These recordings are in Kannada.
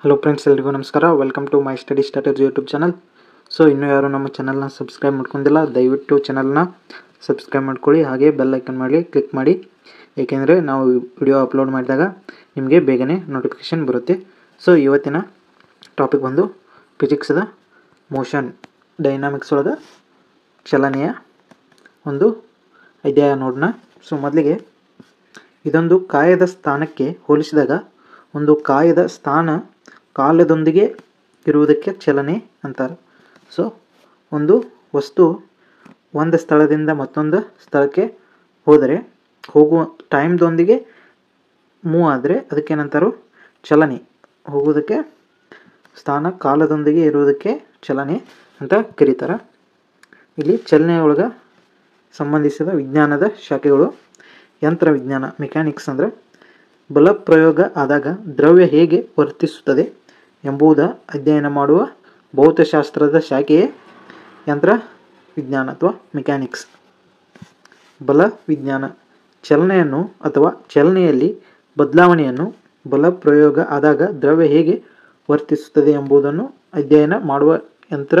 ಹಲೋ ಫ್ರೆಂಡ್ಸ್, ಎಲ್ರಿಗೂ ನಮಸ್ಕಾರ. Welcome to my study strategy YouTube channel. So ಇನ್ನೂ ಯಾರು ನಮ್ಮ ಚಾನಲ್ನ ಸಬ್ಸ್ಕ್ರೈಬ್ ಮಾಡ್ಕೊಂಡಿಲ್ಲ, ದಯವಿಟ್ಟು ಚಾನಲ್ನ ಸಬ್ಸ್ಕ್ರೈಬ್ ಮಾಡ್ಕೊಳ್ಳಿ. ಹಾಗೆ ಬೆಲ್ ಐಕನ್ ಮಾಡಿ ಕ್ಲಿಕ್ ಮಾಡಿ, ಏಕೆಂದರೆ ನಾವು ವಿಡಿಯೋ ಅಪ್ಲೋಡ್ ಮಾಡಿದಾಗ ನಿಮಗೆ ಬೇಗನೆ ನೋಟಿಫಿಕೇಷನ್ ಬರುತ್ತೆ. ಸೊ ಇವತ್ತಿನ ಟಾಪಿಕ್ ಬಂದು ಫಿಸಿಕ್ಸ್ದ ಮೋಷನ್ ಡೈನಾಮಿಕ್ಸ್ ಒಳಗೆ ಚಲನೆಯ ಒಂದು ಅಧ್ಯಾಯ ನೋಡೋಣ. ಸೊ ಮೊದಲಿಗೆ ಇದೊಂದು ಕಾಯದ ಸ್ಥಾನಕ್ಕೆ ಹೋಲಿಸಿದಾಗ ಒಂದು ಕಾಯದ ಸ್ಥಾನ ಕಾಲದೊಂದಿಗೆ ಇರುವುದಕ್ಕೆ ಚಲನೆ ಅಂತಾರೆ. ಸೊ ಒಂದು ವಸ್ತು ಒಂದು ಸ್ಥಳದಿಂದ ಮತ್ತೊಂದು ಸ್ಥಳಕ್ಕೆ ಹೋಗುವ ಟೈಮ್ದೊಂದಿಗೆ ಮೂವ್ ಆದರೆ ಅದಕ್ಕೇನಂತಾರೋ ಚಲನೆ. ಹೋಗೋದಕ್ಕೆ ಸ್ಥಾನ ಕಾಲದೊಂದಿಗೆ ಇರುವುದಕ್ಕೆ ಚಲನೆ ಅಂತ ಕರೀತಾರೆ. ಇಲ್ಲಿ ಚಲನೆಯೊಳಗೆ ಸಂಬಂಧಿಸಿದ ವಿಜ್ಞಾನದ ಶಾಖೆಗಳು ಯಂತ್ರ ವಿಜ್ಞಾನ, ಮೆಕ್ಯಾನಿಕ್ಸ್ ಅಂದರೆ ಬಲ ಪ್ರಯೋಗ ಆದಾಗ ದ್ರವ್ಯ ಹೇಗೆ ವರ್ತಿಸುತ್ತದೆ ಎಂಬುದ ಅಧ್ಯಯನ ಮಾಡುವ ಭೌತಶಾಸ್ತ್ರದ ಶಾಖೆಯೇ ಯಂತ್ರ ವಿಜ್ಞಾನ ಅಥವಾ ಮೆಕ್ಯಾನಿಕ್ಸ್. ಬಲ ವಿಜ್ಞಾನ ಚಲನೆಯನ್ನು ಅಥವಾ ಚಲನೆಯಲ್ಲಿ ಬದಲಾವಣೆಯನ್ನು ಬಲ ಪ್ರಯೋಗ ಆದಾಗ ದ್ರವ್ಯ ಹೇಗೆ ವರ್ತಿಸುತ್ತದೆ ಎಂಬುದನ್ನು ಅಧ್ಯಯನ ಮಾಡುವ ಯಂತ್ರ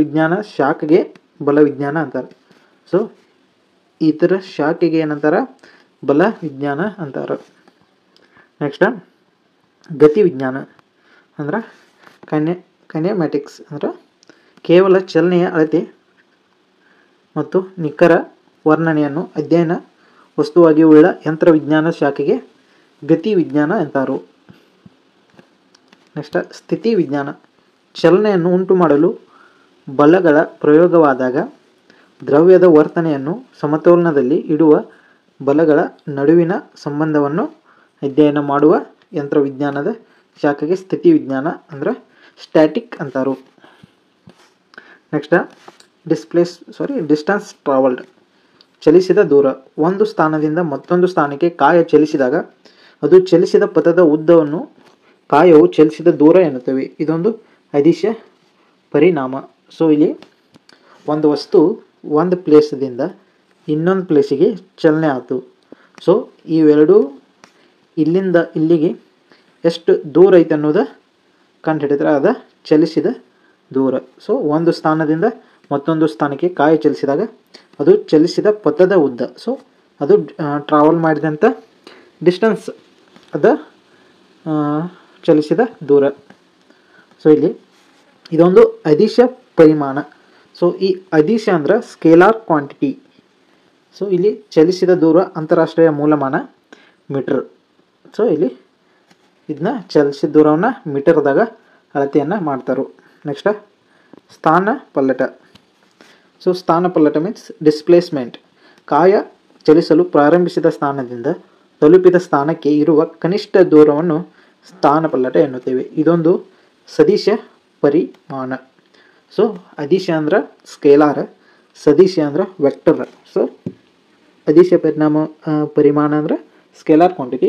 ವಿಜ್ಞಾನ ಶಾಖೆಗೆ ಬಲ ವಿಜ್ಞಾನ ಅಂತಾರೆ. ಸೊ ಈ ಥರ ಶಾಖೆಗೆ ಏನಂತಾರೆ? ಬಲ ವಿಜ್ಞಾನ ಅಂತಾರೆ. ನೆಕ್ಸ್ಟ್ ಗತಿ ವಿಜ್ಞಾನ ಅಂದ್ರೆ ಕೈನೆಮ್ಯಾಟಿಕ್ಸ್ ಅಂದ್ರೆ ಕೇವಲ ಚಲನೆಯ ಅಳತೆ ಮತ್ತು ನಿಖರ ವರ್ಣನೆಯನ್ನು ಅಧ್ಯಯನ ವಸ್ತುವಾಗಿ ಉಳ್ಳ ಯಂತ್ರ ವಿಜ್ಞಾನ ಶಾಖೆಗೆ ಗತಿ ವಿಜ್ಞಾನ ಅಂತಾರು. ನೆಕ್ಸ್ಟ್ ಸ್ಥಿತಿ ವಿಜ್ಞಾನ ಚಲನೆಯನ್ನು ಉಂಟು ಮಾಡಲು ಬಲಗಳ ಪ್ರಯೋಗವಾದಾಗ ದ್ರವ್ಯದ ವರ್ತನೆಯನ್ನು ಸಮತೋಲನದಲ್ಲಿ ಇಡುವ ಬಲಗಳ ನಡುವಿನ ಸಂಬಂಧವನ್ನು ಅಧ್ಯಯನ ಮಾಡುವ ಯಂತ್ರ ವಿಜ್ಞಾನದ ಶಾಖೆಗೆ ಸ್ಥಿತಿ ವಿಜ್ಞಾನ ಅಂದ್ರೆ ಸ್ಟ್ಯಾಟಿಕ್ ಅಂತಾರು. ನೆಕ್ಸ್ಟ್ ಡಿಸ್ಟನ್ಸ್ ಟ್ರಾವಲ್ಡ್ ಚಲಿಸಿದ ದೂರ. ಒಂದು ಸ್ಥಾನದಿಂದ ಮತ್ತೊಂದು ಸ್ಥಾನಕ್ಕೆ ಕಾಯ ಚಲಿಸಿದಾಗ ಅದು ಚಲಿಸಿದ ಪಥದ ಉದ್ದವನ್ನು ಕಾಯವು ಚಲಿಸಿದ ದೂರ ಎನ್ನುತ್ತೇವೆ. ಇದೊಂದು ಅದಿಶ ಪರಿಣಾಮ. ಸೊ ಇಲ್ಲಿ ಒಂದು ವಸ್ತು ಒಂದು ಪ್ಲೇಸ್ದಿಂದ ಇನ್ನೊಂದು ಪ್ಲೇಸಿಗೆ ಚಲನೆ ಆಯಿತು. ಸೊ ಇವೆರಡು ಇಲ್ಲಿಂದ ಇಲ್ಲಿಗೆ ಎಷ್ಟು ದೂರ ಐತೆ ಅನ್ನೋದು ಕಂಡುಹಿಡಿದ್ರೆ ಅದು ಚಲಿಸಿದ ದೂರ. ಸೊ ಒಂದು ಸ್ಥಾನದಿಂದ ಮತ್ತೊಂದು ಸ್ಥಾನಕ್ಕೆ ಕಾಯ ಚಲಿಸಿದಾಗ ಅದು ಚಲಿಸಿದ ಪಥದ ಉದ್ದ. ಸೊ ಅದು ಟ್ರಾವೆಲ್ ಮಾಡಿದಂಥ ಡಿಸ್ಟೆನ್ಸ್, ಅದು ಚಲಿಸಿದ ದೂರ. ಸೊ ಇಲ್ಲಿ ಇದೊಂದು ಅದಿಶ ಪರಿಮಾಣ. ಸೊ ಈ ಅದಿಶ ಅಂದ್ರೆ ಸ್ಕೇಲಾರ್ ಕ್ವಾಂಟಿಟಿ. ಸೊ ಇಲ್ಲಿ ಚಲಿಸಿದ ದೂರ ಅಂತಾರಾಷ್ಟ್ರೀಯ ಮೂಲಮಾನ ಮೀಟರ್. ಸೊ ಇಲ್ಲಿ ಇದನ್ನ ಚಲಿಸಿದ ದೂರವನ್ನು ಮೀಟರ್ದಾಗ ಅಳತೆಯನ್ನು ಮಾಡ್ತಾರೆ. ನೆಕ್ಸ್ಟ್ ಸ್ಥಾನ ಪಲ್ಲಟ. ಸೊ ಸ್ಥಾನ ಪಲ್ಲಟ ಮೀನ್ಸ್ ಡಿಸ್ಪ್ಲೇಸ್ಮೆಂಟ್. ಕಾಯ ಚಲಿಸಲು ಪ್ರಾರಂಭಿಸಿದ ಸ್ಥಾನದಿಂದ ತಲುಪಿದ ಸ್ಥಾನಕ್ಕೆ ಇರುವ ಕನಿಷ್ಠ ದೂರವನ್ನು ಸ್ಥಾನ ಪಲ್ಲಟ ಎನ್ನುತ್ತೇವೆ. ಇದೊಂದು ಸದಿಶ ಪರಿಮಾಣ. ಸೊ ಅದಿಶ ಅಂದ್ರೆ ಸ್ಕೇಲಾರ್, ಸದಿಶ ಅಂದ್ರೆ ವೆಕ್ಟರ್. ಸೊ ಅದಿಶ ಪರಿಮಾಣ ಅಂದ್ರೆ ಸ್ಕೇಲಾರ್ ಕ್ವಾಂಟಿಟಿ,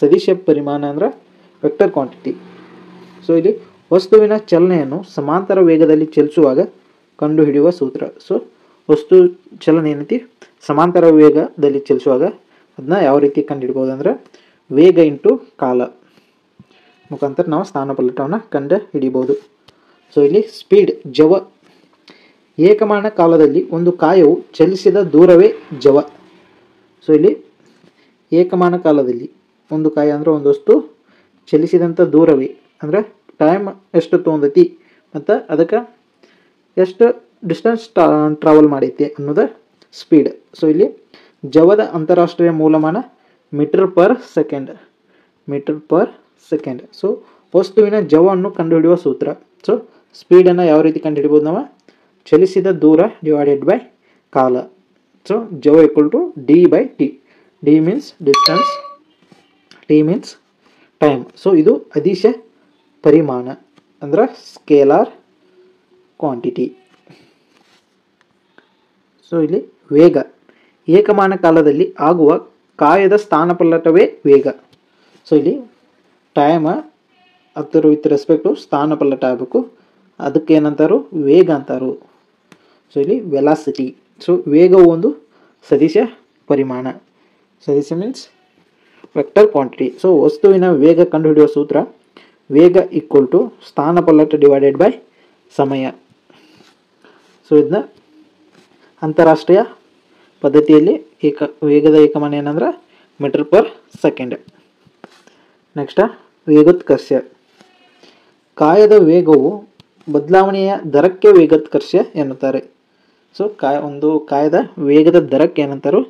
ಸದಿಶ ಪರಿಮಾಣ ಅಂದ್ರೆ ವೆಕ್ಟರ್ ಕ್ವಾಂಟಿಟಿ. ಸೊ ಇಲ್ಲಿ ವಸ್ತುವಿನ ಚಲನೆಯನ್ನು ಸಮಾಂತರ ವೇಗದಲ್ಲಿ ಚಲಿಸುವಾಗ ಕಂಡುಹಿಡಿಯುವ ಸೂತ್ರ. ಸೊ ವಸ್ತು ಚಲನೆ ಏನೈತಿ ಸಮಾಂತರ ವೇಗದಲ್ಲಿ ಚಲಿಸುವಾಗ ಅದನ್ನ ಯಾವ ರೀತಿ ಕಂಡುಹಿಡ್ಬೋದು ಅಂದರೆ ವೇಗ ಇಂಟು ಕಾಲ ಮುಖಾಂತರ ನಾವು ಸ್ಥಾನ ಪಲ್ಲಟವನ್ನು ಕಂಡು ಹಿಡಿಬೋದು. ಸೊ ಇಲ್ಲಿ ಸ್ಪೀಡ್ ಜವ. ಏಕಮಾನ ಕಾಲದಲ್ಲಿ ಒಂದು ಕಾಯವು ಚಲಿಸಿದ ದೂರವೇ ಜವ. ಸೊ ಇಲ್ಲಿ ಏಕಮಾನ ಕಾಲದಲ್ಲಿ ಒಂದು ಕಾಯ ಅಂದರೆ ಒಂದು ವಸ್ತು ಚಲಿಸಿದಂಥ ದೂರವೇ ಅಂದರೆ ಟೈಮ್ ಎಷ್ಟು ತೊಗೊಂಡೈತಿ ಮತ್ತು ಅದಕ್ಕೆ ಎಷ್ಟು ಡಿಸ್ಟೆನ್ಸ್ ಟ್ರಾವೆಲ್ ಮಾಡೈತಿ ಅನ್ನೋದು ಸ್ಪೀಡ್. ಸೊ ಇಲ್ಲಿ ಜವದ ಅಂತಾರಾಷ್ಟ್ರೀಯ ಮೂಲಮಾನ ಮೀಟರ್ ಪರ್ ಸೆಕೆಂಡ್. ಸೊ ವಸ್ತುವಿನ ಜವವನ್ನು ಕಂಡುಹಿಡಿಯುವ ಸೂತ್ರ. ಸೊ ಸ್ಪೀಡನ್ನು ಯಾವ ರೀತಿ ಕಂಡುಹಿಡಿಬೋದು ನಾವು? ಚಲಿಸಿದ ದೂರ ಡಿವೈಡೆಡ್ ಬೈ ಕಾಲ. ಸೊ ಜವ equal to d by t. D means distance, t means time. So ಇದು ಅದಿಶ ಪರಿಮಾಣ ಅಂದ್ರೆ ಸ್ಕೇಲಾರ್ ಕ್ವಾಂಟಿಟಿ. ಸೊ ಇಲ್ಲಿ ವೇಗ. ಏಕಮಾನ ಕಾಲದಲ್ಲಿ ಆಗುವ ಕಾಯದ ಸ್ಥಾನಪಲ್ಲಟವೇ ವೇಗ. ಸೊ ಇಲ್ಲಿ ಟೈಮ್ ಅದರ ವಿತ್ ರೆಸ್ಪೆಕ್ಟ್ ಟು ಸ್ಥಾನಪಲ್ಲಟ ಆಗಬೇಕು, ಅದಕ್ಕೆ ಏನಂತಾರು? ವೇಗ ಅಂತಾರು. ಸೊ ಇಲ್ಲಿ ವೆಲಾಸಿಟಿ. ಸೊ ವೇಗವು ಒಂದು ಸದಿಶ ಪರಿಮಾಣ. ಸದಿಶ ಮೀನ್ಸ್ ವೆಕ್ಟರ್ ಕ್ವಾಂಟಿಟಿ. ಸೊ ವಸ್ತುವಿನ ವೇಗ ಕಂಡುಹಿಡಿಯುವ ಸೂತ್ರ ವೇಗ ಈಕ್ವಲ್ ಟು ಸ್ಥಾನಪಲ್ಲಟ ಡಿವೈಡೆಡ್ ಬೈ ಸಮಯ. ಸೊ ಇದನ್ನ ಅಂತಾರಾಷ್ಟ್ರೀಯ ಪದ್ಧತಿಯಲ್ಲಿ ವೇಗದ ಏಕಮಾನ ಏನಂದ್ರೆ ಮೀಟರ್ ಪರ್ ಸೆಕೆಂಡ್. ನೆಕ್ಸ್ಟ್ ವೇಗೋತ್ಕರ್ಷ. ಕಾಯದ ವೇಗವು ಬದಲಾವಣೆಯ ದರಕ್ಕೆ ವೇಗೋತ್ಕರ್ಷ ಎನ್ನುತ್ತಾರೆ. ಸೊ ಒಂದು ಕಾಯದ ವೇಗದ ದರಕ್ಕೆ ಏನಂತಾರು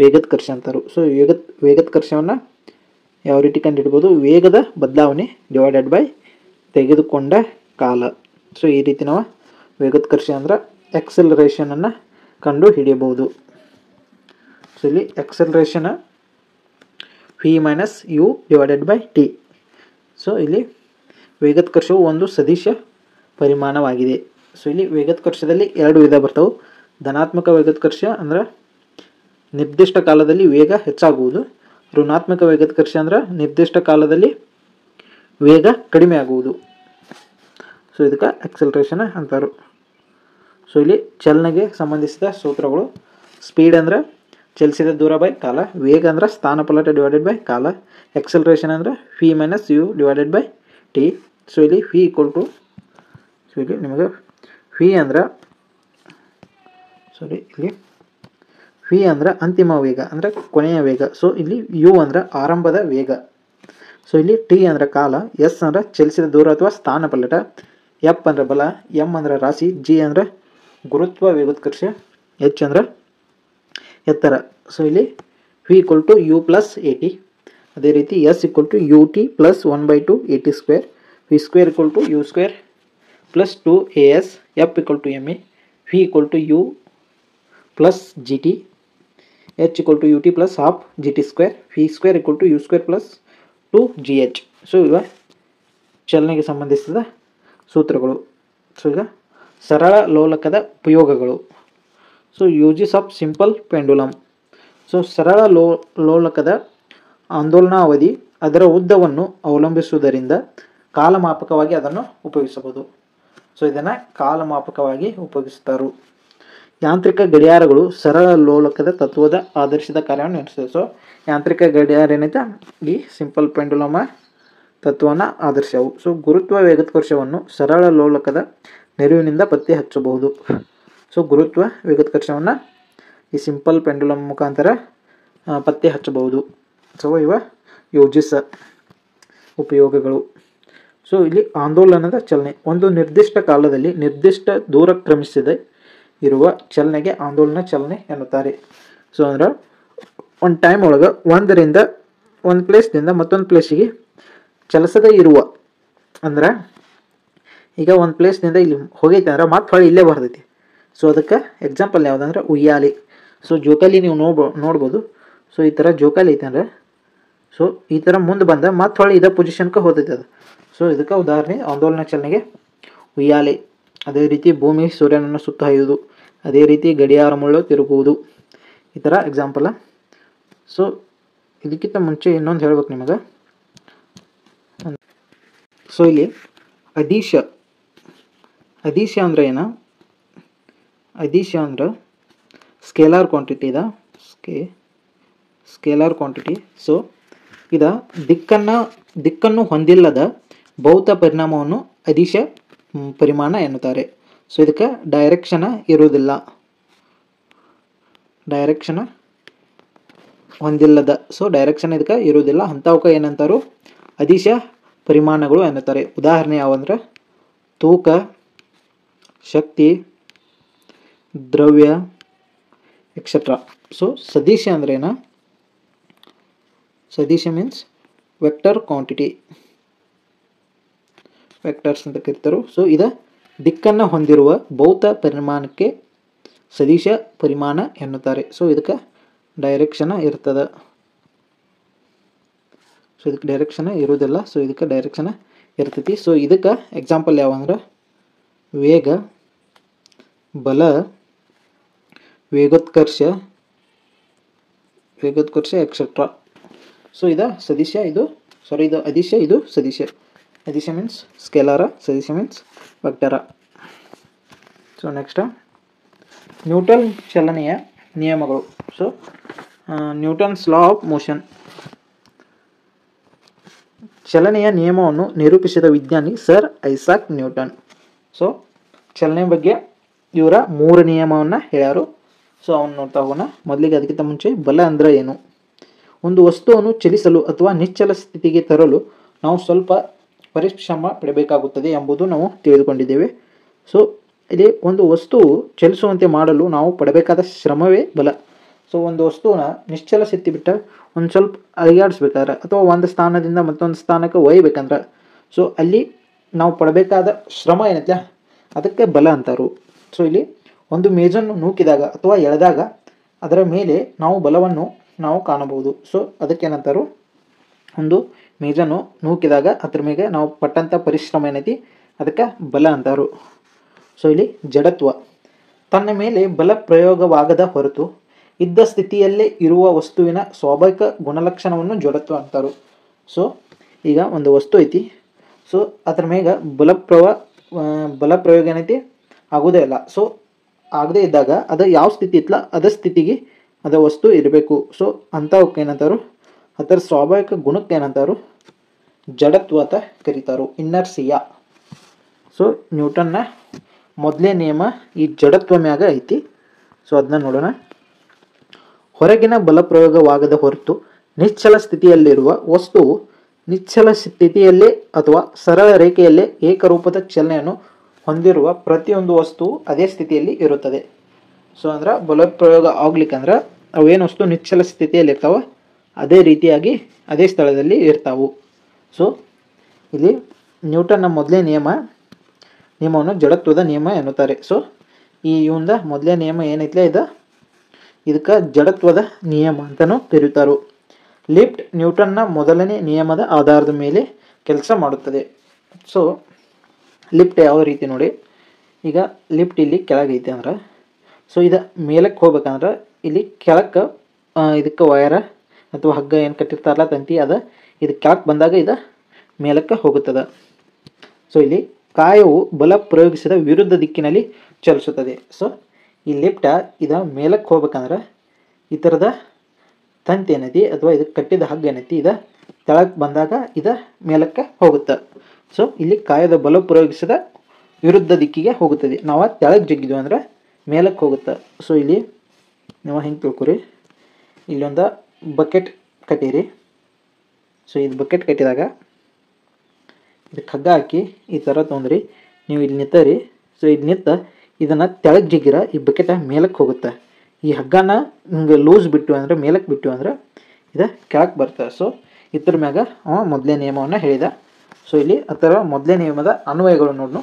ವೇಗೋತ್ಕರ್ಷ ಅಂತಾರು. ಸೊ ವೇಗೋತ್ಕರ್ಷವನ್ನು ಯಾವ ರೀತಿ ಕಂಡುಹಿಡ್ಬೋದು, ವೇಗದ ಬದಲಾವಣೆ ಡಿವೈಡೆಡ್ ಬೈ ತೆಗೆದುಕೊಂಡ ಕಾಲ. ಸೊ ಈ ರೀತಿ ನಾವು ವೇಗೋತ್ಕರ್ಷ ಅಂದ್ರೆ ಎಕ್ಸಲರೇಷನನ್ನು ಕಂಡು ಹಿಡಿಯಬಹುದು. ಸೊ ಇಲ್ಲಿ acceleration v minus u divided by t. So ಇಲ್ಲಿ ವೇಗೋತ್ಕರ್ಷವು ಒಂದು ಸದಿಶ ಪರಿಮಾಣವಾಗಿದೆ. ಸೊ ಇಲ್ಲಿ ವೇಗೋತ್ಕರ್ಷದಲ್ಲಿ ಎರಡು ವಿಧ ಬರ್ತವೆ. ಧನಾತ್ಮಕ ವೇಗೋತ್ಕರ್ಷ ಅಂದ್ರೆ ನಿರ್ದಿಷ್ಟ ಕಾಲದಲ್ಲಿ ವೇಗ ಹೆಚ್ಚಾಗುವುದು. ಋಣಾತ್ಮಕ ವೇಗೋತ್ಕರ್ಷ ಅಂದ್ರೆ ನಿರ್ದಿಷ್ಟ ಕಾಲದಲ್ಲಿ ವೇಗ ಕಡಿಮೆ ಆಗುವುದು. ಸೊ ಇದಕ್ಕೆ ಎಕ್ಸಲರೇಷನ್ ಅಂತಾರು. ಸೊ ಇಲ್ಲಿ ಚಲನೆಗೆ ಸಂಬಂಧಿಸಿದ ಸೂತ್ರಗಳು. ಸ್ಪೀಡ್ ಅಂದ್ರೆ ಚಲಿಸಿದ ದೂರ ಬೈ ಕಾಲ, ವೇಗ ಅಂದ್ರೆ ಸ್ಥಾನಪಲ್ಲಟ ಡಿವೈಡೆಡ್ ಬೈ ಕಾಲ, ಎಕ್ಸಲರೇಷನ್ ಅಂದ್ರೆ v minus u divided by t. So ಇಲ್ಲಿ v ಈಕ್ವಲ್ ಟು, ಸೊ ಇಲ್ಲಿ ನಿಮಗೆ v ಅಂದ್ರೆ ಇಲ್ಲಿ v ಅಂದ್ರೆ ಅಂತಿಮ ವೇಗ ಅಂದ್ರೆ ಕೊನೆಯ ವೇಗ. ಸೊ ಇಲ್ಲಿ u ಅಂದ್ರೆ ಆರಂಭದ ವೇಗ. ಸೊ ಇಲ್ಲಿ t ಅಂದ್ರೆ ಕಾಲ, s ಅಂದ್ರೆ ಚಲಿಸಿದ ದೂರ ಅಥವಾ ಸ್ಥಾನಪಲ್ಲಟ, f ಅಂದ್ರೆ ಬಲ, m ಅಂದ್ರೆ ರಾಶಿ, g ಅಂದ್ರೆ ಗುರುತ್ವ ವೇಗೋತ್ಕರ್ಷ, h ಅಂದ್ರೆ ಎತ್ತರ. ಸೊ ಇಲ್ಲಿ v equal to u plus a t. ಅದೇ ರೀತಿ s equal to u t plus 1/2 a t square, v square equal to u square plus 2as, f equal to m a, v equal to u plus g t, h equal to u t plus half g t square, v square equal to u square plus 2gh. So ಇವ ಚಲನೆಗೆ ಸಂಬಂಧಿಸಿದ ಸೂತ್ರಗಳು. ಸೊ ಈಗ ಸರಳ ಲೋಲಕದ ಉಪಯೋಗಗಳು. So uses of simple pendulum. So ಸರಳ ಲೋಲಕದ ಆಂದೋಲನಾ ಅವಧಿ ಅದರ ಉದ್ದವನ್ನು ಅವಲಂಬಿಸುವುದರಿಂದ ಕಾಲಮಾಪಕವಾಗಿ ಅದನ್ನು ಉಪಯೋಗಿಸಬಹುದು. ಸೊ ಇದನ್ನು ಕಾಲಮಾಪಕವಾಗಿ ಉಪಯೋಗಿಸುತ್ತಾರೆ. ಯಾಂತ್ರಿಕ ಗಡಿಯಾರಗಳು ಸರಳ ಲೋಲಕದ ತತ್ವದ ಆಧರಿಸಿದ ಕಾರ್ಯವನ್ನು ನಡೆಸುತ್ತದೆ. ಸೊ ಯಾಂತ್ರಿಕ ಗಡಿಯಾರ ಏನೈತೆ ಈ ಸಿಂಪಲ್ ಪೆಂಡುಲಮ್ ತತ್ವವನ್ನು ಆಧರಿಸವು. ಸೊ ಗುರುತ್ವ ವೇಗೋತ್ಕರ್ಷವನ್ನು ಸರಳ ಲೋಲಕದ ನೆರವಿನಿಂದ ಪತ್ತೆ ಹಚ್ಚಬಹುದು. ಸೊ ಗುರುತ್ವ ವೇಗೋತ್ಕರ್ಷವನ್ನು ಈ ಸಿಂಪಲ್ ಪೆಂಡುಲಮ್ ಮುಖಾಂತರ ಪತ್ತೆ ಹಚ್ಚಬಹುದು. ಸೊ ಇವ ಯೋಜಿಸ ಉಪಯೋಗಗಳು. ಸೊ ಇಲ್ಲಿ ಆಂದೋಲನದ ಚಲನೆ. ಒಂದು ನಿರ್ದಿಷ್ಟ ಕಾಲದಲ್ಲಿ ನಿರ್ದಿಷ್ಟ ದೂರ ಕ್ರಮಿಸದೆ ಇರುವ ಚಲನೆಗೆ ಆಂದೋಲನ ಚಲನೆ ಎನ್ನುತ್ತಾರೆ. ಸೊ ಅಂದ್ರೆ ಒಂದು ಟೈಮ್ ಒಳಗೆ ಒಂದು ಪ್ಲೇಸ್ದಿಂದ ಮತ್ತೊಂದು ಪ್ಲೇಸಿಗೆ ಚಲಿಸದೇ ಇರುವ, ಅಂದ್ರೆ ಈಗ ಒಂದು ಪ್ಲೇಸ್ನಿಂದ ಇಲ್ಲಿ ಹೋಗೈತೆ ಅಂದ್ರೆ ಮತ್ತೆ ಹೊಳ್ಳಿ ಇಲ್ಲೇ ಬರ್ತೈತಿ. ಸೊ ಅದಕ್ಕೆ ಎಕ್ಸಾಂಪಲ್ ಯಾವುದಂದ್ರೆ ಉಯ್ಯಾಲೆ. ಸೊ ಜೋಕಾಲಿ ನೀವು ನೋಡ್ಬೋದು. ಸೊ ಈ ಥರ ಜೋಕಾಲಿ ಐತೆ ಅಂದರೆ ಸೊ ಈ ಥರ ಮುಂದೆ ಬಂದ ಮತ್ತೆ ಹೊಳ್ಳಿ ಇದೇ ಪೊಸಿಷನ್ಗೆ ಹೋಗ್ತೈತೆ ಅದು. ಸೊ ಇದಕ್ಕೆ ಉದಾಹರಣೆ ಆಂದೋಲನ ಚಲನೆಗೆ ಉಯ್ಯಾಲೆ. ಅದೇ ರೀತಿ ಭೂಮಿ ಸೂರ್ಯನನ್ನು ಸುತ್ತ ಹಾಯುವುದು, ಅದೇ ರೀತಿ ಗಡಿಯಾರ ಮುಳ್ಳು ತಿರುಗುವುದು, ಈ ಥರ ಎಕ್ಸಾಂಪಲ್. ಸೊ ಇದಕ್ಕಿಂತ ಮುಂಚೆ ಇನ್ನೊಂದು ಹೇಳ್ಬೇಕು ನಿಮಗೆ. ಸೊ ಇಲ್ಲಿ ಅದಿಶ ಅಂದ್ರೆ ಏನು? ಅದಿಶ ಅಂದ್ರೆ ಸ್ಕೇಲಾರ್ ಕ್ವಾಂಟಿಟಿ ಇದ ಸ್ಕೇಲಾರ್ ಕ್ವಾಂಟಿಟಿ. ಸೊ ಇದ ದಿಕ್ಕನ್ನು ಹೊಂದಿಲ್ಲದ ಭೌತ ಪರಿಣಾಮವನ್ನು ಅದಿಶ ಪರಿಮಾಣ ಎನ್ನುತ್ತಾರೆ. ಸೊ ಇದಕ್ಕೆ ಡೈರೆಕ್ಷನ್ ಇರುವುದಿಲ್ಲ, ಡೈರೆಕ್ಷನ್ ಹೊಂದಿಲ್ಲದ. ಸೊ ಡೈರೆಕ್ಷನ್ ಇದಕ್ಕೆ ಇರುವುದಿಲ್ಲ ಅಂಥವಕ್ಕೆ ಏನಂತಾರು ಅದಿಶ ಪರಿಮಾಣಗಳು ಎನ್ನುತ್ತಾರೆ. ಉದಾಹರಣೆ ಯಾವಂದ್ರೆ ತೂಕ, ಶಕ್ತಿ, ದ್ರವ್ಯ ಎಕ್ಸೆಟ್ರಾ. ಸೊ ಸದಿಶ ಅಂದ್ರೆ ಏನು? ಸದಿಶ ಮೀನ್ಸ್ ವೆಕ್ಟರ್ ಕ್ವಾಂಟಿಟಿ, ವೆಕ್ಟರ್ಸ್ ಅಂತ ಕರೀತಾರೆ. ಸೊ ಇದು ದಿಕ್ಕನ್ನು ಹೊಂದಿರುವ ಭೌತ ಪರಿಮಾಣಕ್ಕೆ ಸದಿಶ ಪರಿಮಾಣ ಎನ್ನುತ್ತಾರೆ. ಸೊ ಇದಕ್ಕೆ ಡೈರೆಕ್ಷನ್ ಇರ್ತದೆ. ಸೊ ಇದಕ್ಕೆ ಡೈರೆಕ್ಷನ್ ಇರೋದಿಲ್ಲ. ಸೊ ಇದಕ್ಕೆ ಡೈರೆಕ್ಷನ್ ಇರ್ತೈತಿ. ಸೊ ಇದಕ್ಕೆ ಎಕ್ಸಾಂಪಲ್ ಯಾವಂದ್ರೆ ವೇಗ, ಬಲ, ವೇಗೋತ್ಕರ್ಷ ಎಕ್ಸೆಟ್ರಾ. ಸೊ ಇದು ಸದಿಶ, ಇದು ಅದಿಶ, ಇದು ಸದಿಶ. ಅದಿಶ ಮೀನ್ಸ್ ಸ್ಕೇಲಾರ, ಸದಿಶ ಮೀನ್ಸ್ ವೆಕ್ಟರ. ಸೊ ನೆಕ್ಸ್ಟ್ ನ್ಯೂಟನ್ ಚಲನೆಯ ನಿಯಮಗಳು. So Newton's law of motion. ಚಲನೆಯ ನಿಯಮವನ್ನು ನಿರೂಪಿಸಿದ ವಿಜ್ಞಾನಿ ಸರ್ ಐಸಾಕ್ ನ್ಯೂಟನ್. ಸೊ ಚಲನೆ ಬಗ್ಗೆ ಇವರ 3 ನಿಯಮವನ್ನು ಹೇಳ್ಯಾರು. ಸೊ ಅವನ್ನ ನೋಡ್ತಾ ಹೋಗೋಣ. ಮೊದಲಿಗೆ ಅದಕ್ಕಿಂತ ಮುಂಚೆ ಬಲ ಅಂದರೆ ಏನು? ಒಂದು ವಸ್ತುವನ್ನು ಚಲಿಸಲು ಅಥವಾ ನಿಶ್ಚಲ ಸ್ಥಿತಿಗೆ ತರಲು ನಾವು ಸ್ವಲ್ಪ ಪರಿಶ್ರಮ ಪಡಬೇಕಾಗುತ್ತದೆ ಎಂಬುದು ನಾವು ತಿಳಿದುಕೊಂಡಿದ್ದೇವೆ. ಸೊ ಇಲ್ಲಿ ಒಂದು ವಸ್ತುವು ಚಲಿಸುವಂತೆ ಮಾಡಲು ನಾವು ಪಡಬೇಕಾದ ಶ್ರಮವೇ ಬಲ. ಸೊ ಒಂದು ವಸ್ತುವನ್ನ ನಿಶ್ಚಲ ಸ್ಥಿತಿ ಬಿಟ್ಟ ಒಂದು ಸ್ವಲ್ಪ ಅಲಿಯಾಡಿಸ್ಬೇಕಾದ್ರೆ ಅಥವಾ ಒಂದು ಸ್ಥಾನದಿಂದ ಮತ್ತೊಂದು ಸ್ಥಾನಕ್ಕೆ ಒಯ್ಯಬೇಕಂದ್ರೆ ಸೊ ಅಲ್ಲಿ ನಾವು ಪಡಬೇಕಾದ ಶ್ರಮ ಏನೈತೆ ಅದಕ್ಕೆ ಬಲ ಅಂತಾರು. ಸೊ ಇಲ್ಲಿ ಒಂದು ಮೇಜನ್ನು ನೂಕಿದಾಗ ಅಥವಾ ಎಳೆದಾಗ ಅದರ ಮೇಲೆ ನಾವು ಬಲವನ್ನು ನಾವು ಕಾಣಬಹುದು. ಸೊ ಅದಕ್ಕೇನಂತಾರು, ಒಂದು ಮೇಜನ್ನು ನೂಕಿದಾಗ ಅದ್ರ ಮೇಲೆ ನಾವು ಪಟ್ಟಂಥ ಪರಿಶ್ರಮ ಏನೈತಿ ಅದಕ್ಕೆ ಬಲ ಅಂತಾರು. ಸೊ ಇಲ್ಲಿ ಜಡತ್ವ, ತನ್ನ ಮೇಲೆ ಬಲ ಪ್ರಯೋಗವಾಗದ ಹೊರತು ಇದ್ದ ಸ್ಥಿತಿಯಲ್ಲೇ ಇರುವ ವಸ್ತುವಿನ ಸ್ವಾಭಾವಿಕ ಗುಣಲಕ್ಷಣವನ್ನು ಜಡತ್ವ ಅಂತಾರು. ಸೊ ಈಗ ಒಂದು ವಸ್ತು ಐತಿ, ಸೊ ಅದ್ರ ಮೇಲೆ ಬಲ ಪ್ರಯೋಗ ಏನೈತಿ ಆಗೋದೇ ಇಲ್ಲ. ಸೊ ಆಗದೇ ಇದ್ದಾಗ ಅದು ಯಾವ ಸ್ಥಿತಿ ಇತ್ತಲ್ಲ ಅದ ಸ್ಥಿತಿಗೆ ಅದ ವಸ್ತು ಇರಬೇಕು. ಸೊ ಅಂಥವಕ್ಕೆ ಏನಂತಾರು, ಅದರ ಸ್ವಾಭಾವಿಕ ಗುಣಕ್ಕೆ ಏನಂತಾರು, ಜಡತ್ವ ಅಂತ ಕರೀತಾರು, ಇನ್ನರ್ಸಿಯಾ. ಸೊ ನ್ಯೂಟನ್ನ ಮೊದಲೇ ನಿಯಮ ಈ ಜಡತ್ವ ಮ್ಯಾಗ ಐತಿ. ಸೊ ಅದನ್ನ ನೋಡೋಣ. ಹೊರಗಿನ ಬಲ ಪ್ರಯೋಗವಾಗದ ಹೊರತು ನಿಶ್ಚಲ ಸ್ಥಿತಿಯಲ್ಲಿರುವ ವಸ್ತುವು ನಿಶ್ಚಲ ಸ್ಥಿತಿಯಲ್ಲೇ ಅಥವಾ ಸರಳ ರೇಖೆಯಲ್ಲೇ ಏಕರೂಪದ ಚಲನೆಯನ್ನು ಹೊಂದಿರುವ ಪ್ರತಿಯೊಂದು ವಸ್ತುವು ಅದೇ ಸ್ಥಿತಿಯಲ್ಲಿ ಇರುತ್ತದೆ. ಸೊ ಅಂದ್ರೆ ಬಲ ಪ್ರಯೋಗ ಆಗ್ಲಿಕ್ಕಂದ್ರೆ ಅವೇನು ವಸ್ತು ನಿಶ್ಚಲ ಸ್ಥಿತಿಯಲ್ಲಿ ಇರ್ತಾವ ಅದೇ ರೀತಿಯಾಗಿ ಅದೇ ಸ್ಥಳದಲ್ಲಿ ಇರ್ತಾವು. ಸೊ ಇಲ್ಲಿ ನ್ಯೂಟನ್ನ ಮೊದಲೇ ನಿಯಮವನ್ನು ಜಡತ್ವದ ನಿಯಮ ಎನ್ನುತ್ತಾರೆ. ಸೊ ಈ ಇವಂದ ಮೊದಲೇ ನಿಯಮ ಏನೈತ್ಲೆ ಇದಕ್ಕೆ ಜಡತ್ವದ ನಿಯಮ ಅಂತಲೂ ಕರೆಯುತ್ತಾರೆ. ಲಿಫ್ಟ್ ನ್ಯೂಟನ್ನ ಮೊದಲನೇ ನಿಯಮದ ಆಧಾರದ ಮೇಲೆ ಕೆಲಸ ಮಾಡುತ್ತದೆ. ಸೊ ಲಿಫ್ಟ್ ಯಾವ ರೀತಿ ನೋಡಿ, ಈಗ ಲಿಫ್ಟ್ ಇಲ್ಲಿ ಕೆಳಗೈತೆ ಅಂದ್ರೆ ಸೊ ಇದು ಮೇಲಕ್ಕೆ ಹೋಗ್ಬೇಕಂದ್ರೆ ಇಲ್ಲಿ ಕೆಳಕ್ಕೆ ಇದಕ್ಕೆ ವಯರ ಅಥವಾ ಹಗ್ಗ ಏನು ಕಟ್ಟಿರ್ತಾರಲ್ಲ ತಂತಿ ಇದು ಕೆಳಕ್ಕೆ ಬಂದಾಗ ಇದು ಮೇಲಕ್ಕೆ ಹೋಗುತ್ತದೆ. ಸೊ ಇಲ್ಲಿ ಕಾಯವು ಬಲ ಪ್ರಯೋಗಿಸಿದ ವಿರುದ್ಧ ದಿಕ್ಕಿನಲ್ಲಿ ಚಲಿಸುತ್ತದೆ. ಸೊ ಈ ಲಿಫ್ಟ ಮೇಲಕ್ಕೆ ಹೋಗ್ಬೇಕಂದ್ರೆ ಈ ಥರದ ತಂತಿ ಏನೈತಿ ಅಥವಾ ಇದಕ್ಕೆ ಕಟ್ಟಿದ ಹಗ್ಗ ಏನೈತಿ ತೆಳಕ್ಕೆ ಬಂದಾಗ ಮೇಲಕ್ಕೆ ಹೋಗುತ್ತೆ. ಸೊ ಇಲ್ಲಿ ಕಾಯದ ಬಲ ಪ್ರಯೋಗಿಸಿದ ವಿರುದ್ಧ ದಿಕ್ಕಿಗೆ ಹೋಗುತ್ತದೆ. ನಾವು ತೆಳಗೆ ಜಗ್ಗಿದ್ವಿ ಅಂದ್ರೆ ಮೇಲಕ್ಕೆ ಹೋಗುತ್ತೆ. ಸೊ ಇಲ್ಲಿ ನೀವು ಹೆಂಗೆ ತಿಳ್ಕೊರಿ, ಇಲ್ಲೊಂದು ಬಕೆಟ್ ಕಟ್ಟಿರಿ. ಸೊ ಇದು ಬಕೆಟ್ ಕಟ್ಟಿದಾಗ ಇದಕ್ಕೆ ಹಗ್ಗ ಹಾಕಿ ಈ ಥರ ತೊಂದ್ರಿ, ನೀವು ಇಲ್ಲಿ ನಿಂತರಿ. ಸೊ ಇಲ್ಲಿ ನಿಂತ ಇದನ್ನು ತೆಳಗೆ ಜಿಗ್ಗಿರ ಈ ಬಕೆಟ ಮೇಲಕ್ಕೆ ಹೋಗುತ್ತೆ. ಈ ಹಗ್ಗನ ಹಿಂಗೆ ಲೂಸ್ ಬಿಟ್ಟು ಅಂದರೆ ಮೇಲಕ್ಕೆ ಬಿಟ್ಟು ಅಂದ್ರೆ ಇದು ಕೆಳಕ್ಕೆ ಬರ್ತದೆ. ಸೊ ಇದ್ರ ಮ್ಯಾಗ ಅವ ಮೊದಲೇ ನಿಯಮವನ್ನು ಹೇಳಿದ. ಸೊ ಇಲ್ಲಿ ಆ ಥರ ಮೊದಲೇ ನಿಯಮದ ಅನ್ವಯಗಳು ನೋಡೋಣ.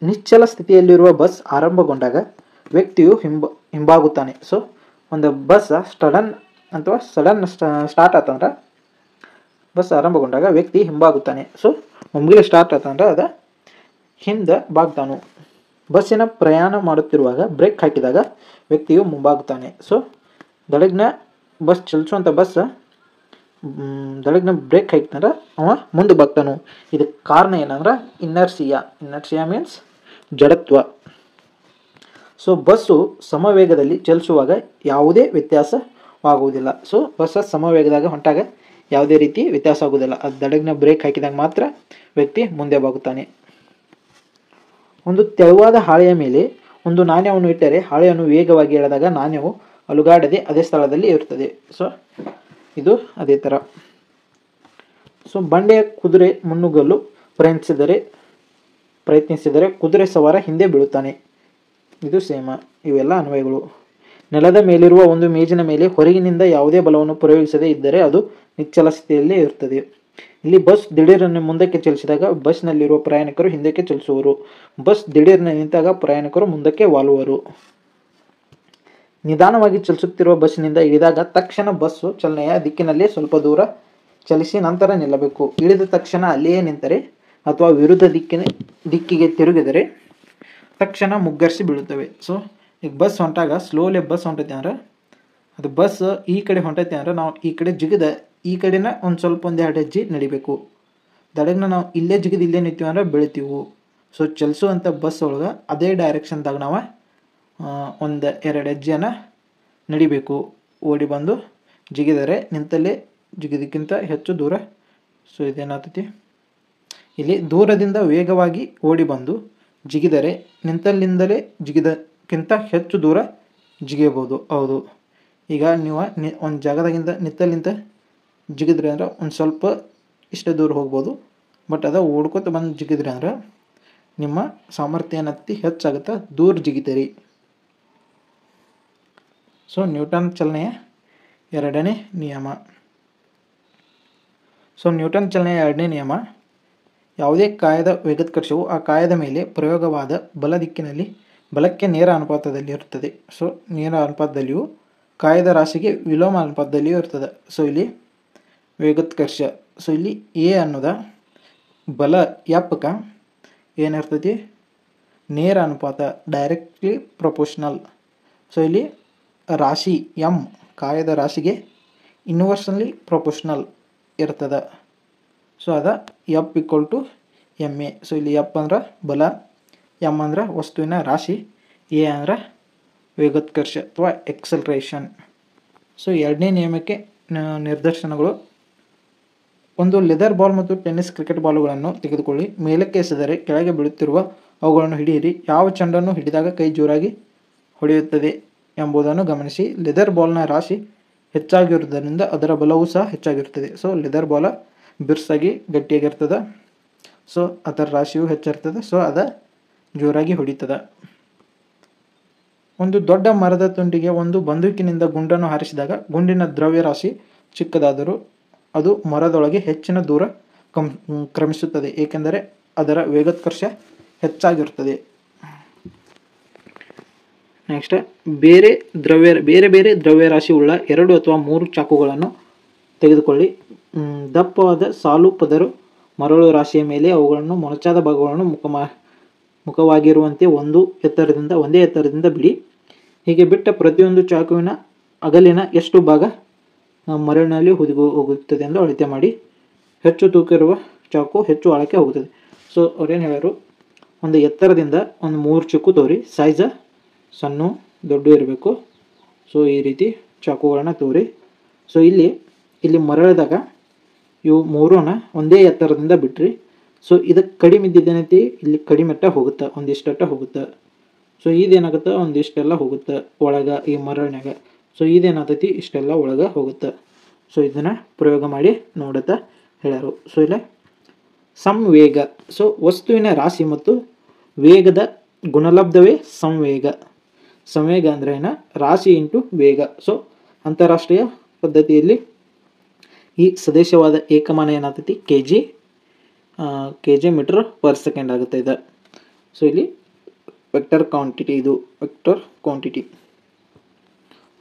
ನಿಶ್ಚಲ ಸ್ಥಿತಿಯಲ್ಲಿರುವ ಬಸ್ ಆರಂಭಗೊಂಡಾಗ ವ್ಯಕ್ತಿಯು ಹಿಂಬಾಗುತ್ತಾನೆ. ಸೊ ಒಂದು ಬಸ್ ಸಡನ್ ಸ್ಟಾರ್ಟ್ ಆತಂದ್ರೆ ಬಸ್ ಆರಂಭಗೊಂಡಾಗ ವ್ಯಕ್ತಿ ಹಿಂಬಾಗುತ್ತಾನೆ. ಸೊ ಒಮ್ಮೆಲೆ ಸ್ಟಾರ್ಟ್ ಆತಂದ್ರೆ ಹಿಂದೆ ಬಾಗ್ತಾನು. ಬಸ್ಸಿನ ಪ್ರಯಾಣ ಮಾಡುತ್ತಿರುವಾಗ ಬ್ರೇಕ್ ಹಾಕಿದಾಗ ವ್ಯಕ್ತಿಯು ಮುಂಬಾಗುತ್ತಾನೆ. ಸೊ ದಳಗಿನ ಬಸ್ ಚಲಿಸುವಂಥ ದಳಗಿನ ಬ್ರೇಕ್ ಹಾಕಿದ್ರೆ ಅವ ಮುಂದೆ ಬಾಗ್ತಾನು. ಇದಕ್ಕೆ ಕಾರಣ ಏನಂದ್ರೆ ಇನ್ನರ್ಸಿಯಾ ಮೀನ್ಸ್ ಜಡತ್ವ. ಸೊ ಬಸ್ಸು ಸಮವೇಗದಲ್ಲಿ ಚಲಿಸುವಾಗ ಯಾವುದೇ ವ್ಯತ್ಯಾಸವಾಗುವುದಿಲ್ಲ. ಸೊ ಬಸ್ ಸಮವೇಗದಾಗ ಹೊಂಟಾಗ ಯಾವುದೇ ರೀತಿ ವ್ಯತ್ಯಾಸ ಆಗುವುದಿಲ್ಲ. ಅದು ದಡಗಿನ ಬ್ರೇಕ್ ಹಾಕಿದಾಗ ಮಾತ್ರ ವ್ಯಕ್ತಿ ಮುಂದೆ ಬಾಗುತ್ತಾನೆ. ಒಂದು ತೆಳುವಾದ ಹಾಳೆಯ ಮೇಲೆ ಒಂದು ನಾಣ್ಯವನ್ನು ಇಟ್ಟರೆ ಹಾಳೆಯನ್ನು ವೇಗವಾಗಿ ಎಳೆದಾಗ ನಾಣ್ಯವು ಅಲುಗಾಡದೆ ಅದೇ ಸ್ಥಳದಲ್ಲಿ ಇರುತ್ತದೆ. ಸೊ ಇದು ಅದೇ ಥರ. ಸೊ ಬಂಡೆಯ ಕುದುರೆ ಮುನ್ನುಗ್ಗಲು ಪ್ರಯತ್ನಿಸಿದರೆ ಕುದುರೆ ಸವಾರ ಹಿಂದೆ ಬೀಳುತ್ತಾನೆ. ಇದು ಸೇಮ. ಇವೆಲ್ಲ ಅನ್ವಯಗಳು. ನೆಲದ ಮೇಲಿರುವ ಒಂದು ಮೇಜಿನ ಮೇಲೆ ಹೊರಗಿನಿಂದ ಯಾವುದೇ ಬಲವನ್ನು ಪ್ರಯೋಗಿಸದೇ ಇದ್ದರೆ ಅದು ನಿಶ್ಚಲ ಸ್ಥಿತಿಯಲ್ಲೇ ಇರುತ್ತದೆ. ಇಲ್ಲಿ ಬಸ್ ದಿಢೀರನ್ನು ಮುಂದಕ್ಕೆ ಚಲಿಸಿದಾಗ ಬಸ್ನಲ್ಲಿರುವ ಪ್ರಯಾಣಿಕರು ಹಿಂದಕ್ಕೆ ಚಲಿಸುವರು. ಬಸ್ ದಿಢೀರನೆ ನಿಂತಾಗ ಪ್ರಯಾಣಿಕರು ಮುಂದಕ್ಕೆ ವಾಲುವರು. ನಿಧಾನವಾಗಿ ಚಲಿಸುತ್ತಿರುವ ಬಸ್ನಿಂದ ಇಳಿದಾಗ ತಕ್ಷಣ ಬಸ್ಸು ಚಲನೆಯ ದಿಕ್ಕಿನಲ್ಲಿ ಸ್ವಲ್ಪ ದೂರ ಚಲಿಸಿ ನಂತರ ನಿಲ್ಲಬೇಕು. ಇಳಿದ ತಕ್ಷಣ ಅಲ್ಲಿಯೇ ನಿಂತರೆ ಅಥವಾ ವಿರುದ್ಧ ದಿಕ್ಕಿಗೆ ತಿರುಗಿದರೆ ತಕ್ಷಣ ಮುಗ್ಗರಿಸಿ ಬೀಳುತ್ತವೆ. ಸೊ ಈಗ ಬಸ್ ಹೊಂಟಾಗ ಸ್ಲೋಲಿ ಬಸ್ ಹೊಂಟೈತೆ ಅಂದ್ರೆ ಅದು ಬಸ್ ಈ ಕಡೆ ಹೊಂಟೈತೆ ಅಂದ್ರೆ ನಾವು ಈ ಕಡೆ ಜಿಗಿದ ಈ ಕಡೆನ ಒಂದು ಎರಡು ಹೆಜ್ಜೆ ನಡಿಬೇಕು. ದಡಗ್ನ ನಾವು ಇಲ್ಲೇ ಜಿಗಿದು ಇಲ್ಲೇ ನಿಂತೀವಿ ಅಂದ್ರೆ ಬೀಳ್ತೀವಿ. ಸೊ ಚಲಿಸುವಂಥ ಬಸ್ ಒಳಗೆ ಅದೇ ಡೈರೆಕ್ಷನ್ದಾಗ ನಾವು ಒಂದು ಎರಡು ಹೆಜ್ಜೆನ ನಡಿಬೇಕು. ಓಡಿ ಬಂದು ಜಿಗಿದರೆ ನಿಂತಲ್ಲೇ ಜಿಗಿದಕ್ಕಿಂತ ಹೆಚ್ಚು ದೂರ ಸೊ ಇದೇನಾಗ್ತೈತಿ, ಇಲ್ಲಿ ದೂರದಿಂದ ವೇಗವಾಗಿ ಓಡಿ ಬಂದು ಜಿಗಿದರೆ ನಿಂತಲ್ಲಿಂದಲೇ ಜಿಗಿದಕ್ಕಿಂತ ಹೆಚ್ಚು ದೂರ ಜಿಗಿಯಬಹುದು. ಹೌದು, ಈಗ ನೀವು ಒಂದು ಜಾಗದಾಗಿಂದ ನಿಂತಲ್ಲಿಂದ ಜಿಗಿದ್ರಿ ಅಂದ್ರೆ ಒಂದು ಸ್ವಲ್ಪ ಇಷ್ಟು ದೂರ ಹೋಗ್ಬೋದು. ಬಟ್ ಅದು ಓಡ್ಕೊತ ಬಂದು ಜಿಗಿದ್ರಿ ಅಂದ್ರೆ ನಿಮ್ಮ ಸಾಮರ್ಥ್ಯ ಏನತ್ತಿ ಹೆಚ್ಚಾಗುತ್ತೆ, ದೂರ ಜಿಗಿತೀರಿ. ಸೊ ನ್ಯೂಟನ್ ಚಲನೆಯ ಎರಡನೇ ನಿಯಮ. ಸೊ ನ್ಯೂಟನ್ ಚಲನೆಯ ಎರಡನೇ ನಿಯಮ, ಯಾವುದೇ ಕಾಯದ ವೇಗೋತ್ಕರ್ಷವು ಆ ಕಾಯದ ಮೇಲೆ ಪ್ರಯೋಗವಾದ ಬಲ ದಿಕ್ಕಿನಲ್ಲಿ ಬಲಕ್ಕೆ ನೇರ ಅನುಪಾತದಲ್ಲಿ ಇರುತ್ತದೆ. ಸೊ ನೇರ ಅನುಪಾತದಲ್ಲಿಯೂ ಕಾಯದ ರಾಶಿಗೆ ವಿಲೋಮ ಅನುಪಾತದಲ್ಲಿಯೂ ಇರ್ತದೆ. ಸೊ ಇಲ್ಲಿ ವೇಗೋತ್ಕರ್ಷ, ಸೊ ಇಲ್ಲಿ ಎ ಅನ್ನೋದ ಬಲ ಎಪ್ಕ ಏನಿರ್ತೈತಿ, ನೇರ ಅನುಪಾತ, ಡೈರೆಕ್ಟ್ಲಿ ಪ್ರೊಪೋರ್ಷನಲ್. ಸೊ ಇಲ್ಲಿ ರಾಶಿ ಎಮ್ ಕಾಯದ ರಾಶಿಗೆ ಇನ್ವರ್ಸ್ಲಿ ಪ್ರೊಪೋರ್ಷನಲ್ ಇರ್ತದೆ. ಸೊ ಅದ f equal to m a. So ಇಲ್ಲಿ ಎಫ್ ಅಂದ್ರೆ ಬಲ, ಎಮ್ ಅಂದ್ರೆ ವಸ್ತುವಿನ ರಾಶಿ, ಎ ಅಂದ್ರೆ ವೇಗೋತ್ಕರ್ಷ ಅಥವಾ ಎಕ್ಸಲ್ರೇಷನ್. ಸೊ ಎರಡನೇ ನಿಯಮಕ್ಕೆ ನಿದರ್ಶನಗಳು. ಒಂದು ಲೆದರ್ ಬಾಲ್ ಮತ್ತು ಟೆನ್ನಿಸ್ ಕ್ರಿಕೆಟ್ ಬಾಲುಗಳನ್ನು ತೆಗೆದುಕೊಳ್ಳಿ. ಮೇಲಕ್ಕೆ ಎಸೆದರೆ ಕೆಳಗೆ ಬೀಳುತ್ತಿರುವ ಅವುಗಳನ್ನು ಹಿಡಿಯಿರಿ. ಯಾವ ಚೆಂಡನ್ನು ಹಿಡಿದಾಗ ಕೈ ಜೋರಾಗಿ ಹೊಡೆಯುತ್ತದೆ ಎಂಬುದನ್ನು ಗಮನಿಸಿ. ಲೆದರ್ ಬಾಲ್ನ ರಾಶಿ ಹೆಚ್ಚಾಗಿರುವುದರಿಂದ ಅದರ ಬಲವೂ ಸಹ ಹೆಚ್ಚಾಗಿರುತ್ತದೆ. ಸೊ ಲೆದರ್ ಬಾಲ ಬಿರ್ಸಾಗಿ ಗಟ್ಟಿಯಾಗಿರ್ತದೆ, ಸೊ ಅದರ ರಾಶಿಯು ಹೆಚ್ಚಿರ್ತದೆ, ಸೊ ಅದ ಜೋರಾಗಿ ಹೊಡಿತದೆ. ಒಂದು ದೊಡ್ಡ ಮರದ ತುಂಡಿಗೆ ಒಂದು ಬಂದೂಕಿನಿಂದ ಗುಂಡನ್ನು ಹಾರಿಸಿದಾಗ ಗುಂಡಿನ ದ್ರವ್ಯರಾಶಿ ಚಿಕ್ಕದಾದರೂ ಅದು ಮರದೊಳಗೆ ಹೆಚ್ಚಿನ ದೂರ ಕ್ರಮಿಸುತ್ತದೆ, ಏಕೆಂದರೆ ಅದರ ವೇಗೋತ್ಕರ್ಷ ಹೆಚ್ಚಾಗಿರುತ್ತದೆ. ನೆಕ್ಸ್ಟ್, ಬೇರೆ ಬೇರೆ ದ್ರವ್ಯರಾಶಿ ಉಳ್ಳ 2 ಅಥವಾ 3 ಚಾಕುಗಳನ್ನು ತೆಗೆದುಕೊಳ್ಳಿ. ದಪ್ಪವಾದ ಸಾಲು ಪದರು ಮರಳು ರಾಶಿಯ ಮೇಲೆ ಅವುಗಳನ್ನು ಮೊನಚಾದ ಭಾಗಗಳನ್ನು ಮುಖವಾಗಿರುವಂತೆ ಒಂದೇ ಎತ್ತರದಿಂದ ಬಿಡಿ. ಹೀಗೆ ಬಿಟ್ಟ ಪ್ರತಿಯೊಂದು ಚಾಕುವಿನ ಅಗಲಿನ ಎಷ್ಟು ಭಾಗ ಮರಳಿನಲ್ಲಿ ಹೋಗುತ್ತದೆ ಎಂದು ಅಳತೆ ಮಾಡಿ. ಹೆಚ್ಚು ತೂಕ ಇರುವ ಚಾಕು ಹೆಚ್ಚು ಆಳಕ್ಕೆ ಹೋಗುತ್ತದೆ. ಸೊ ಅವ್ರೇನು ಹೇಳೋರು, ಒಂದು ಎತ್ತರದಿಂದ ಒಂದು 3 ಚಾಕು ತೋರಿ, ಸೈಜ್ ಸಣ್ಣ ದೊಡ್ಡ ಇರಬೇಕು. ಸೊ ಈ ರೀತಿ ಚಾಕುಗಳನ್ನ ತೋರಿ. ಸೊ ಇಲ್ಲಿ ಮರಳಿದಾಗ ಇವು 3 ಒಂದೇ ಎತ್ತರದಿಂದ ಬಿಟ್ರಿ. ಸೊ ಇದಕ್ಕೆ ಕಡಿಮೆ ಇದ್ದಿದ್ದೇನೈತಿ, ಇಲ್ಲಿ ಕಡಿಮೆಟ್ಟ ಹೋಗುತ್ತೆ, ಒಂದಿಷ್ಟಟ್ಟ ಹೋಗುತ್ತೆ. ಸೊ ಇದೇನಾಗುತ್ತೆ, ಒಂದಿಷ್ಟೆಲ್ಲ ಹೋಗುತ್ತೆ ಒಳಗೆ ಈ ಮರಳಿನಾಗ. ಸೊ ಇದೇನಾಗ್ತೈತಿ, ಇಷ್ಟೆಲ್ಲ ಒಳಗೆ ಹೋಗುತ್ತೆ. ಸೊ ಇದನ್ನು ಪ್ರಯೋಗ ಮಾಡಿ ನೋಡುತ್ತಾ ಹೇಳ್ಯಾರು. ಸೊ ಇಲ್ಲ ಸಂವೇಗ. ಸೊ ವಸ್ತುವಿನ ರಾಶಿ ಮತ್ತು ವೇಗದ ಗುಣಲಬ್ಧವೇ ಸಂವೇಗ. ಸಂವೇಗ ಅಂದರೆ ಏನ, ರಾಶಿ ಇಂಟು ವೇಗ. ಸೊ ಅಂತಾರಾಷ್ಟ್ರೀಯ ಪದ್ಧತಿಯಲ್ಲಿ ಈ ಸದೇಶವಾದ ಏಕಮಾನ ಏನಾಗ್ತೈತಿ, k g metre per second ಆಗುತ್ತೆ ಇದು. ಸೊ ಇಲ್ಲಿ ವೆಕ್ಟರ್ ಕ್ವಾಂಟಿಟಿ, ಇದು ವೆಕ್ಟರ್ ಕ್ವಾಂಟಿಟಿ.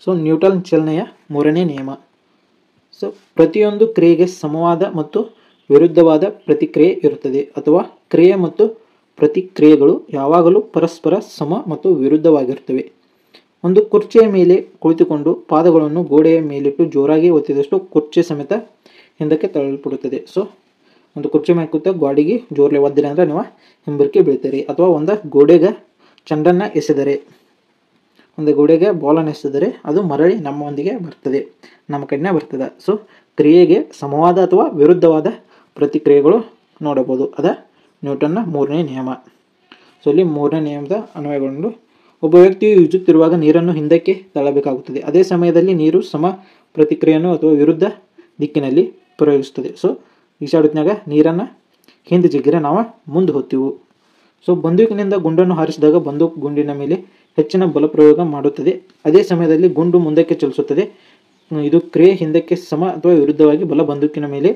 ಸೊ ನ್ಯೂಟನ್ ಚಲನೆಯ ಮೂರನೇ ನಿಯಮ. ಸೊ ಪ್ರತಿಯೊಂದು ಕ್ರಿಯೆಗೆ ಸಮವಾದ ಮತ್ತು ವಿರುದ್ಧವಾದ ಪ್ರತಿಕ್ರಿಯೆ ಇರುತ್ತದೆ, ಅಥವಾ ಕ್ರಿಯೆ ಮತ್ತು ಪ್ರತಿಕ್ರಿಯೆಗಳು ಯಾವಾಗಲೂ ಪರಸ್ಪರ ಸಮ ಮತ್ತು ವಿರುದ್ಧವಾಗಿರುತ್ತವೆ. ಒಂದು ಕುರ್ಚಿಯ ಮೇಲೆ ಕುಳಿತುಕೊಂಡು ಪಾದಗಳನ್ನು ಗೋಡೆಯ ಮೇಲಿಟ್ಟು ಜೋರಾಗಿ ಒತ್ತಿದಷ್ಟು ಕುರ್ಚಿ ಸಮೇತ ಹಿಂದಕ್ಕೆ ತಳ್ಳಲ್ಪಡುತ್ತದೆ. ಸೊ ಒಂದು ಕುರ್ಚಿ ಮೇಲೆ ಕೂತ ಗಾಡಿಗೆ ಜೋರ್ಲೆ ಒದ್ದಿರಿ ಅಂದರೆ ನೀವು ಹಿಂಬರಿಕೆ ಬೀಳ್ತೀರಿ. ಅಥವಾ ಒಂದು ಗೋಡೆಗೆ ಚೆಂಡನ್ನು ಎಸೆದರೆ, ಒಂದು ಗೋಡೆಗೆ ಬಾಲನ್ನು ಎಸೆದರೆ ಅದು ಮರಳಿ ನಮ್ಮೊಂದಿಗೆ ಬರ್ತದೆ, ನಮ್ಮ ಕಡೆನೇ ಬರ್ತದೆ. ಸೊ ಕ್ರಿಯೆಗೆ ಸಮವಾದ ಅಥವಾ ವಿರುದ್ಧವಾದ ಪ್ರತಿಕ್ರಿಯೆಗಳು ನೋಡಬಹುದು. ಅದ ನ್ಯೂಟನ್ನ ಮೂರನೇ ನಿಯಮ. ಸೊ ಇಲ್ಲಿ ಮೂರನೇ ನಿಯಮದ ಅನ್ವಯಗೊಂಡು ಒಬ್ಬ ವ್ಯಕ್ತಿಯು ಈಜುತ್ತಿರುವಾಗ ನೀರನ್ನು ಹಿಂದಕ್ಕೆ ತಳ್ಳಬೇಕಾಗುತ್ತದೆ. ಅದೇ ಸಮಯದಲ್ಲಿ ನೀರು ಸಮ ಪ್ರತಿಕ್ರಿಯೆಯನ್ನು ಅಥವಾ ವಿರುದ್ಧ ದಿಕ್ಕಿನಲ್ಲಿ ಪ್ರಯೋಗಿಸುತ್ತದೆ. ಸೊ ಈಜಾಡುತ್ತಿನಾಗ ನೀರನ್ನು ಹಿಂದೆ ಜಿಗ್ಗಿರೆ ನಾವು ಮುಂದೆ ಹೋಗ್ತೀವಿ. ಸೊ ಬಂದೂಕಿನಿಂದ ಗುಂಡನ್ನು ಹಾರಿಸಿದಾಗ ಬಂದೂಕು ಗುಂಡಿನ ಮೇಲೆ ಹೆಚ್ಚಿನ ಬಲ ಪ್ರಯೋಗ ಮಾಡುತ್ತದೆ. ಅದೇ ಸಮಯದಲ್ಲಿ ಗುಂಡು ಮುಂದಕ್ಕೆ ಚಲಿಸುತ್ತದೆ. ಇದು ಕ್ರಿಯೆ ಹಿಂದಕ್ಕೆ ಸಮ ಅಥವಾ ವಿರುದ್ಧವಾಗಿ ಬಲ ಬಂದೂಕಿನ ಮೇಲೆ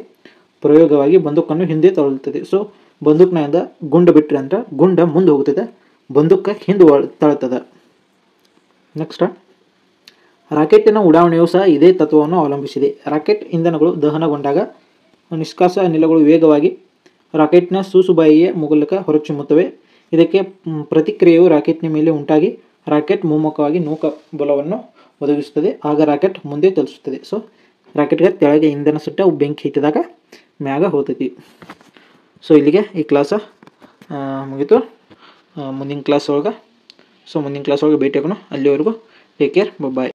ಪ್ರಯೋಗವಾಗಿ ಬಂದೂಕನ್ನು ಹಿಂದೆ ತಳ್ಳುತ್ತದೆ. ಸೊ ಬಂದೂಕಿನಿಂದ ಗುಂಡು ಬಿಟ್ಟರೆ ಅಂದ್ರೆ ಗುಂಡ ಮುಂದೆ ಹೋಗುತ್ತದೆ, ಬಂದೂಕ ಹಿಂದೆ ತಳ್ಳುತ್ತದೆ. ನೆಕ್ಸ್ಟ್, ರಾಕೆಟ್ಟಿನ ಉಡಾವಣೆಯು ಸಹ ಇದೇ ತತ್ವವನ್ನು ಅವಲಂಬಿಸಿದೆ. ರಾಕೆಟ್ ಇಂಧನಗಳು ದಹನಗೊಂಡಾಗ ನಿಷ್ಕಾಸ ಅನಿಲಗಳು ವೇಗವಾಗಿ ರಾಕೆಟ್ನ ಸೂಸುಬಾಯಿಯ ಮೂಲಕ ಹೊರಚಿಮ್ಮುತ್ತವೆ. ಇದಕ್ಕೆ ಪ್ರತಿಕ್ರಿಯೆಯು ರಾಕೆಟ್ನ ಮೇಲೆ ಉಂಟಾಗಿ ರಾಕೆಟ್ ಮುಮ್ಮುಖವಾಗಿ ನೂಕ ಬಲವನ್ನು ಒದಗಿಸುತ್ತದೆ. ಆಗ ರಾಕೆಟ್ ಮುಂದೆ ಚಲಿಸುತ್ತದೆ. ಸೊ ರಾಕೆಟ್ಗೆ ತೆಳಗೆ ಇಂಧನ ಸುಟ್ಟ ಬೆಂಕಿ ಹತ್ತಿದಾಗ ಮ್ಯಾಗ ಹೋಗ್ತೈತಿ. ಸೊ ಇಲ್ಲಿಗೆ ಈ ಕ್ಲಾಸ ಮುಗೀತು. ಮುಂದಿನ ಕ್ಲಾಸ್ ಒಳಗೆ ಭೇಟಿ ಆಗೋಣ. ಅಲ್ಲಿವರೆಗೂ ಟೇಕ್ ಕೇರ್, ಬಾಯ್.